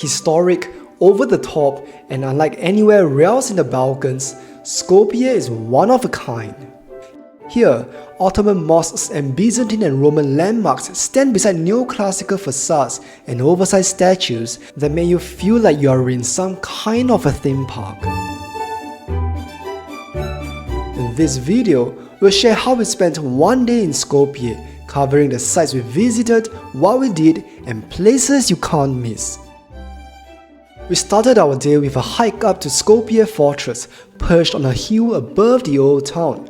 Historic, over the top, and unlike anywhere else in the Balkans, Skopje is one of a kind. Here, Ottoman mosques and Byzantine and Roman landmarks stand beside neoclassical facades and oversized statues that make you feel like you are in some kind of a theme park. In this video, we'll share how we spent one day in Skopje, covering the sites we visited, what we did, and places you can't miss. We started our day with a hike up to Skopje Fortress, perched on a hill above the old town.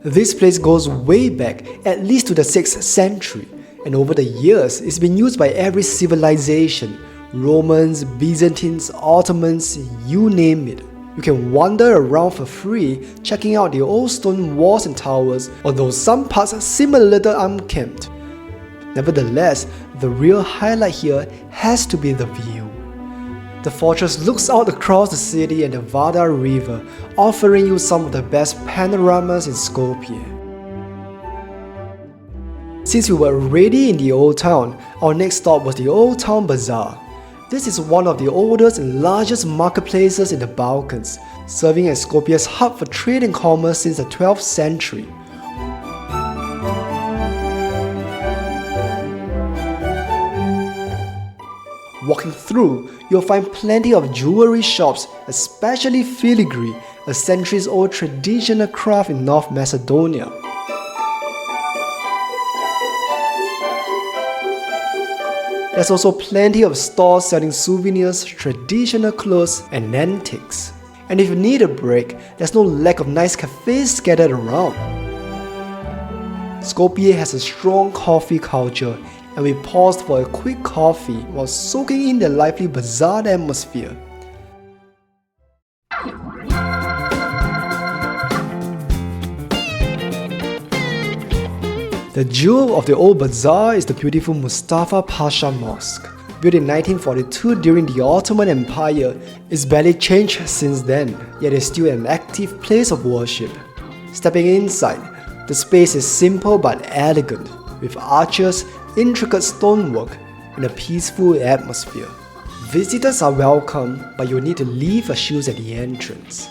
This place goes way back, at least to the 6th century, and over the years it's been used by every civilization: Romans, Byzantines, Ottomans, you name it. You can wander around for free, checking out the old stone walls and towers, although some parts seem a little unkempt. Nevertheless, the real highlight here has to be the view. The fortress looks out across the city and the Vardar River, offering you some of the best panoramas in Skopje. Since we were already in the old town, our next stop was the Old Town Bazaar. This is one of the oldest and largest marketplaces in the Balkans, serving as Skopje's hub for trade and commerce since the 12th century. Walking through, you'll find plenty of jewelry shops, especially filigree, a centuries-old traditional craft in North Macedonia. There's also plenty of stores selling souvenirs, traditional clothes, and antiques. And if you need a break, there's no lack of nice cafés scattered around. Skopje has a strong coffee culture, and we paused for a quick coffee while soaking in the lively bazaar atmosphere. The jewel of the Old Bazaar is the beautiful Mustafa Pasha Mosque. Built in 1942 during the Ottoman Empire, it's barely changed since then, yet it's still an active place of worship. Stepping inside, the space is simple but elegant, with arches, intricate stonework, and a peaceful atmosphere. Visitors are welcome, but you'll need to leave your shoes at the entrance.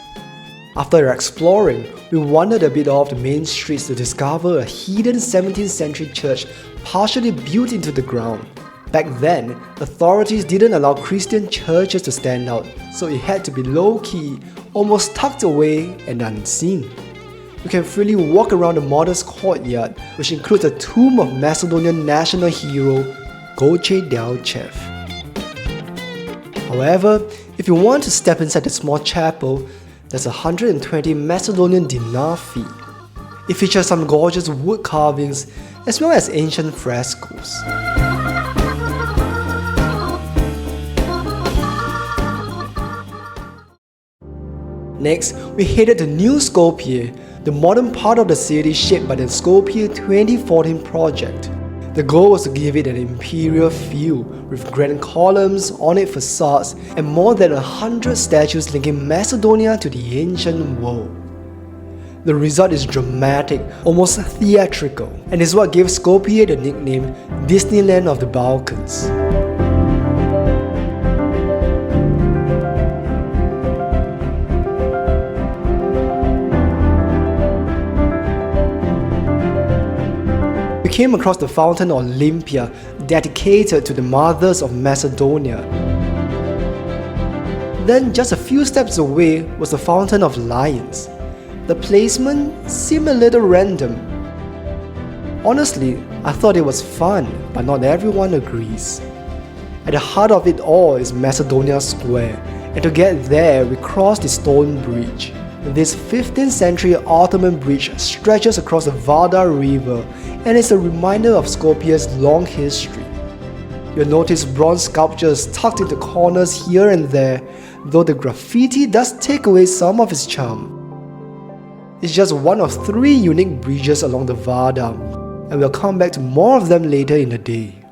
After exploring, we wandered a bit off the main streets to discover a hidden 17th century church partially built into the ground. Back then, authorities didn't allow Christian churches to stand out, so it had to be low-key, almost tucked away and unseen. You can freely walk around the modest courtyard, which includes the tomb of Macedonian national hero Goce Delchev. However, if you want to step inside the small chapel, there's a 120 Macedonian dinar fee. It features some gorgeous wood carvings as well as ancient frescoes. Next, we headed to New Skopje, the modern part of the city shaped by the Skopje 2014 project. The goal was to give it an imperial feel, with granite columns, ornate facades, and more than 100 statues linking Macedonia to the ancient world. The result is dramatic, almost theatrical, and is what gave Skopje the nickname Disneyland of the Balkans. We came across the fountain Olympia, dedicated to the mothers of Macedonia. Then, just a few steps away was the Fountain of Lions. The placement seemed a little random. Honestly, I thought it was fun, but not everyone agrees. At the heart of it all is Macedonia Square, and to get there, we crossed the stone bridge. This 15th century Ottoman bridge stretches across the Vardar River and is a reminder of Skopje's long history. You'll notice bronze sculptures tucked into corners here and there, though the graffiti does take away some of its charm. It's just one of 3 unique bridges along the Vardar, and we'll come back to more of them later in the day.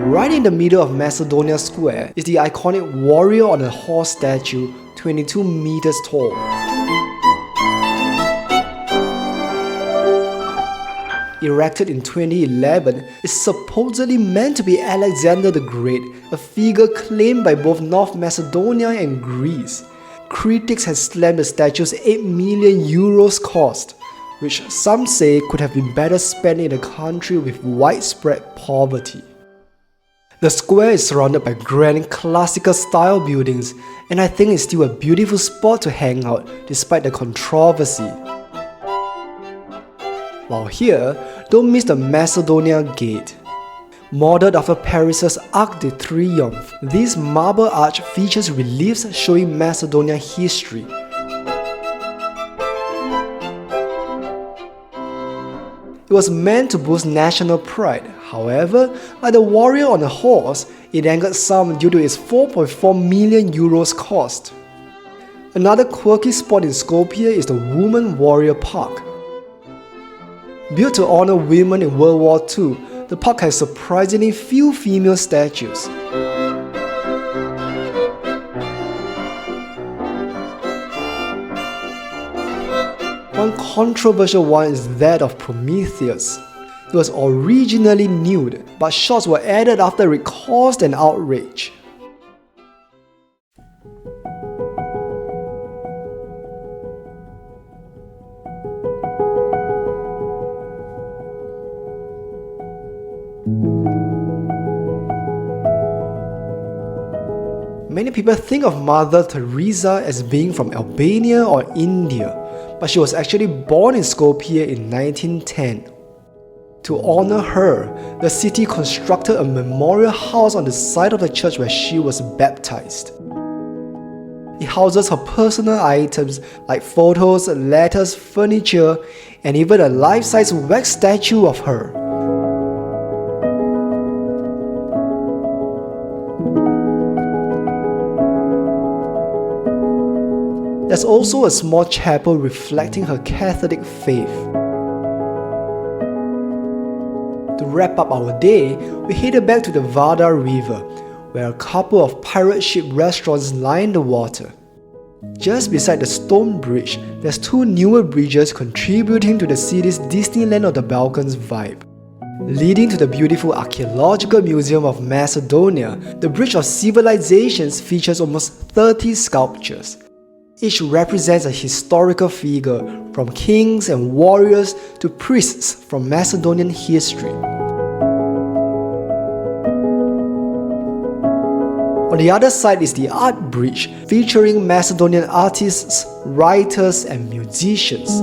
Right in the middle of Macedonia Square is the iconic warrior on a horse statue, 22 meters tall. erected in 2011, is supposedly meant to be Alexander the Great, a figure claimed by both North Macedonia and Greece. Critics have slammed the statue's 8 million euros cost, which some say could have been better spent in a country with widespread poverty. The square is surrounded by grand classical style buildings, and I think it's still a beautiful spot to hang out despite the controversy. While here, don't miss the Macedonia Gate. Modeled after Paris's Arc de Triomphe, this marble arch features reliefs showing Macedonian history. It was meant to boost national pride. However, like the warrior on a horse, it angered some due to its 4.4 million euros cost. Another quirky spot in Skopje is the Woman Warrior Park. Built to honor women in World War II, the park has surprisingly few female statues. One controversial one is that of Prometheus. It was originally nude, but shots were added after it caused an outrage. Many people think of Mother Teresa as being from Albania or India, but she was actually born in Skopje in 1910. To honor her, the city constructed a memorial house on the site of the church where she was baptized. It houses her personal items like photos, letters, furniture, and even a life-size wax statue of her. There's also a small chapel reflecting her Catholic faith. To wrap up our day, we headed back to the Vardar River, where a couple of pirate ship restaurants line the water. Just beside the stone bridge, there's two newer bridges contributing to the city's Disneyland of the Balkans vibe. Leading to the beautiful Archaeological Museum of Macedonia, the Bridge of Civilizations features almost 30 sculptures. Each represents a historical figure, from kings and warriors to priests from Macedonian history. On the other side is the Art Bridge, featuring Macedonian artists, writers, and musicians.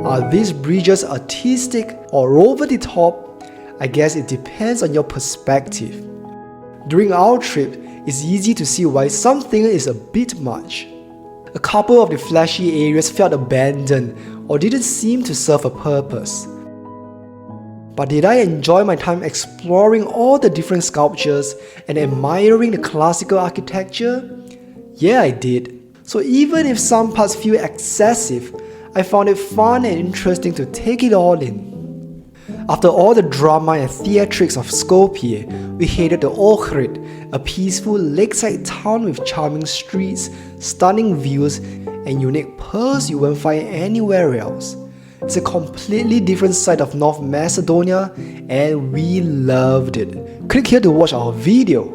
Are these bridges artistic or over the top? I guess it depends on your perspective. During our trip, it's easy to see why something is a bit much. A couple of the flashy areas felt abandoned or didn't seem to serve a purpose. But did I enjoy my time exploring all the different sculptures and admiring the classical architecture? Yeah, I did. So even if some parts feel excessive, I found it fun and interesting to take it all in. After all the drama and theatrics of Skopje, we headed to Ohrid, a peaceful lakeside town with charming streets, stunning views, and unique pearls you won't find anywhere else. It's a completely different side of North Macedonia, and we loved it. Click here to watch our video.